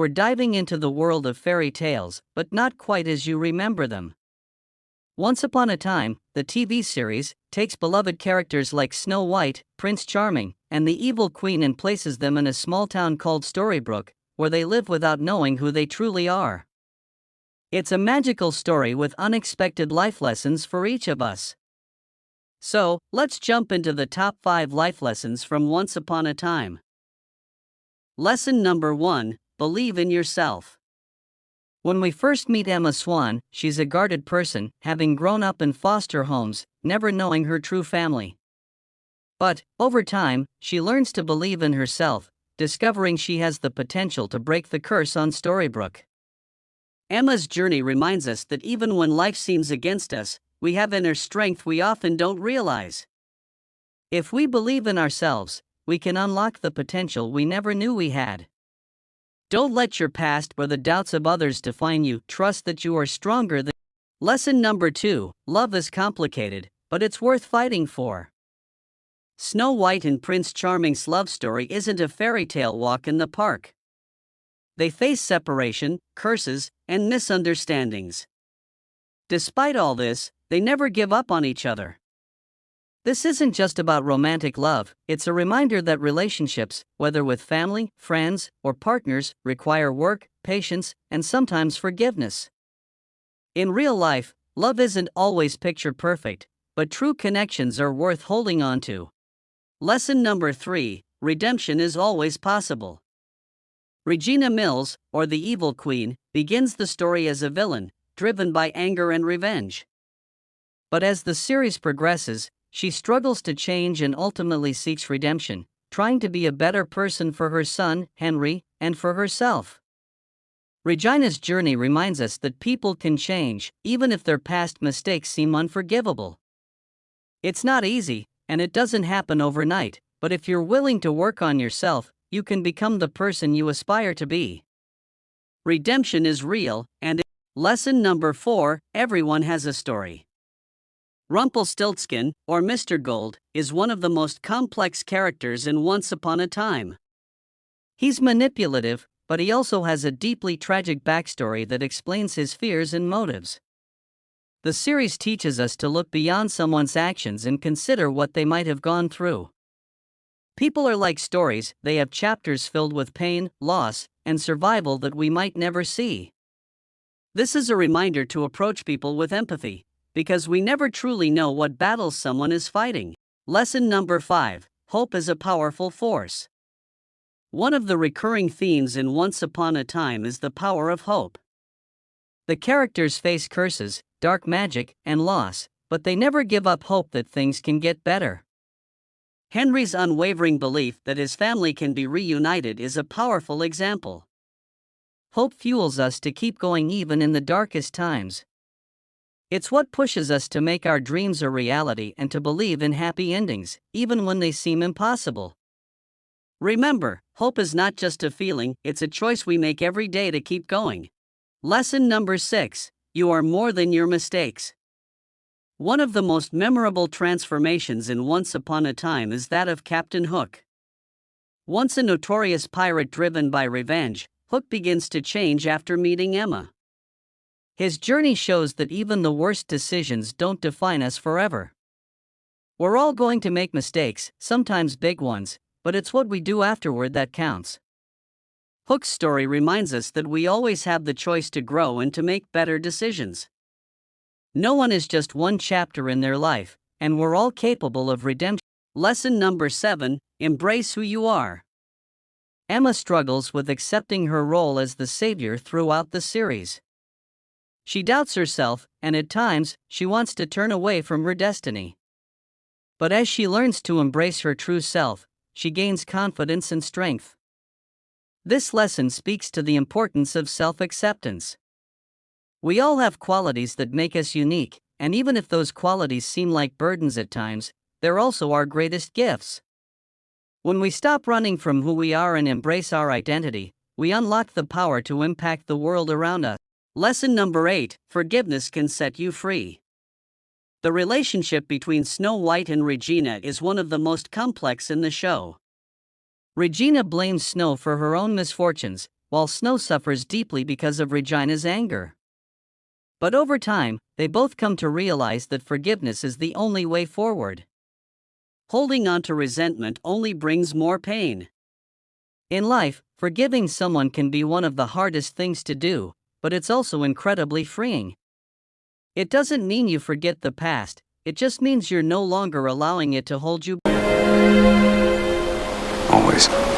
we're diving into the world of fairy tales, but not quite as you remember them. Once Upon a Time, the TV series, takes beloved characters like Snow White, Prince Charming, and the Evil Queen and places them in a small town called Storybrooke, where they live without knowing who they truly are. It's a magical story with unexpected life lessons for each of us. So, let's jump into the top 5 life lessons from Once Upon a Time. Lesson number 1: Believe in yourself. When we first meet Emma Swan, she's a guarded person, having grown up in foster homes, never knowing her true family. But, over time, she learns to believe in herself, discovering she has the potential to break the curse on Storybrooke. Emma's journey reminds us that even when life seems against us, we have inner strength we often don't realize. If we believe in ourselves, we can unlock the potential we never knew we had. Don't let your past or the doubts of others define you. Trust that you are stronger than. Lesson number 2: Love is complicated, but it's worth fighting for. Snow White and Prince Charming's love story isn't a fairy tale walk in the park. They face separation, curses, and misunderstandings. Despite all this, they never give up on each other. This isn't just about romantic love, it's a reminder that relationships, whether with family, friends, or partners, require work, patience, and sometimes forgiveness. In real life, love isn't always picture perfect, but true connections are worth holding on to. Lesson number 3: Redemption is always possible. Regina Mills, or the Evil Queen, begins the story as a villain, driven by anger and revenge. But as the series progresses, she struggles to change and ultimately seeks redemption, trying to be a better person for her son, Henry, and for herself. Regina's journey reminds us that people can change, even if their past mistakes seem unforgivable. It's not easy, and it doesn't happen overnight, but if you're willing to work on yourself, you can become the person you aspire to be. Redemption is real, and lesson number 4: Everyone has a story. Rumpelstiltskin, or Mr. Gold, is one of the most complex characters in Once Upon a Time. He's manipulative, but he also has a deeply tragic backstory that explains his fears and motives. The series teaches us to look beyond someone's actions and consider what they might have gone through. People are like stories, they have chapters filled with pain, loss, and survival that we might never see. This is a reminder to approach people with empathy, because we never truly know what battles someone is fighting. Lesson number 5: Hope is a powerful force. One of the recurring themes in Once Upon a Time is the power of hope. The characters face curses, dark magic, and loss, but they never give up hope that things can get better. Henry's unwavering belief that his family can be reunited is a powerful example. Hope fuels us to keep going even in the darkest times. It's what pushes us to make our dreams a reality and to believe in happy endings, even when they seem impossible. Remember, hope is not just a feeling, it's a choice we make every day to keep going. Lesson number 6: You are more than your mistakes. One of the most memorable transformations in Once Upon a Time is that of Captain Hook. Once a notorious pirate driven by revenge, Hook begins to change after meeting Emma. His journey shows that even the worst decisions don't define us forever. We're all going to make mistakes, sometimes big ones, but it's what we do afterward that counts. Hook's story reminds us that we always have the choice to grow and to make better decisions. No one is just one chapter in their life, and we're all capable of redemption. Lesson number 7: Embrace who you are. Emma struggles with accepting her role as the savior throughout the series. She doubts herself, and at times, she wants to turn away from her destiny. But as she learns to embrace her true self, she gains confidence and strength. This lesson speaks to the importance of self-acceptance. We all have qualities that make us unique, and even if those qualities seem like burdens at times, they're also our greatest gifts. When we stop running from who we are and embrace our identity, we unlock the power to impact the world around us. Lesson number 8: Forgiveness can set you free. The relationship between Snow White and Regina is one of the most complex in the show. Regina blames Snow for her own misfortunes, while Snow suffers deeply because of Regina's anger. But over time, they both come to realize that forgiveness is the only way forward. Holding on to resentment only brings more pain. In life, forgiving someone can be one of the hardest things to do, but it's also incredibly freeing. It doesn't mean you forget the past, it just means you're no longer allowing it to hold you. Always.